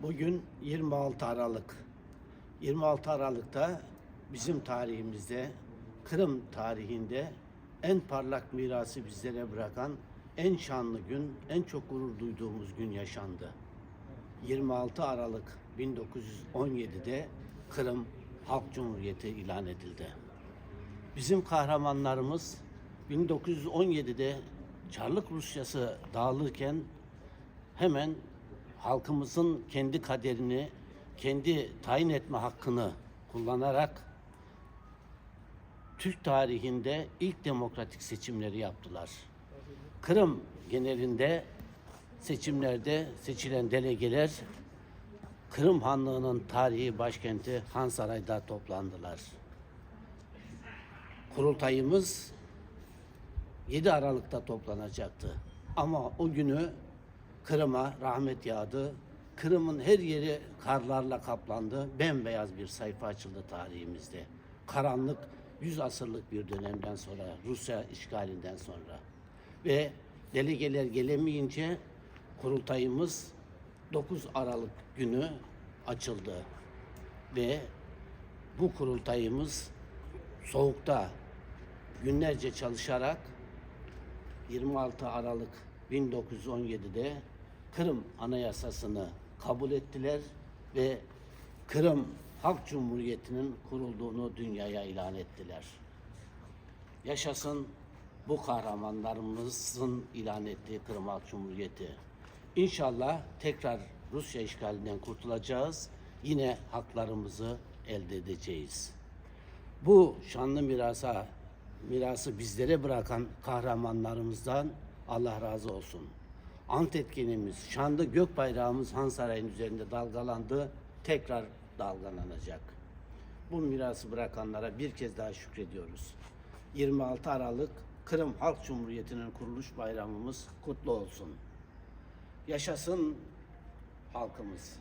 Bugün 26 Aralık. 26 Aralık'ta bizim tarihimizde, Kırım tarihinde en parlak mirası bizlere bırakan en şanlı gün, en çok gurur duyduğumuz gün yaşandı. 26 Aralık 1917'de Kırım Halk Cumhuriyeti ilan edildi. Bizim kahramanlarımız 1917'de Çarlık Rusyası dağılırken hemen halkımızın kendi kaderini, kendi tayin etme hakkını kullanarak Türk tarihinde ilk demokratik seçimleri yaptılar. Kırım genelinde seçimlerde seçilen delegeler Kırım Hanlığı'nın tarihi başkenti Hansaray'da toplandılar. Kurultayımız 7 Aralık'ta toplanacaktı. Ama o günü Kırım'a rahmet yağdı. Kırım'ın her yeri karlarla kaplandı. Bembeyaz bir sayfa açıldı tarihimizde. Karanlık 100 asırlık bir dönemden sonra, Rusya işgalinden sonra. Ve delegeler gelemeyince kurultayımız 9 Aralık günü açıldı. Ve bu kurultayımız soğukta günlerce çalışarak 26 Aralık 1917'de Kırım Anayasası'nı kabul ettiler ve Kırım Halk Cumhuriyeti'nin kurulduğunu dünyaya ilan ettiler. Yaşasın bu kahramanlarımızın ilan ettiği Kırım Halk Cumhuriyeti. İnşallah tekrar Rusya işgalinden kurtulacağız. Yine haklarımızı elde edeceğiz. Bu şanlı mirası bizlere bırakan kahramanlarımızdan Allah razı olsun. Ant etkinliğimiz, şanlı gök bayrağımız Hansaray'ın üzerinde dalgalandı, tekrar dalgalanacak. Bu mirası bırakanlara bir kez daha şükrediyoruz. 26 Aralık Kırım Halk Cumhuriyeti'nin kuruluş bayramımız kutlu olsun. Yaşasın halkımız.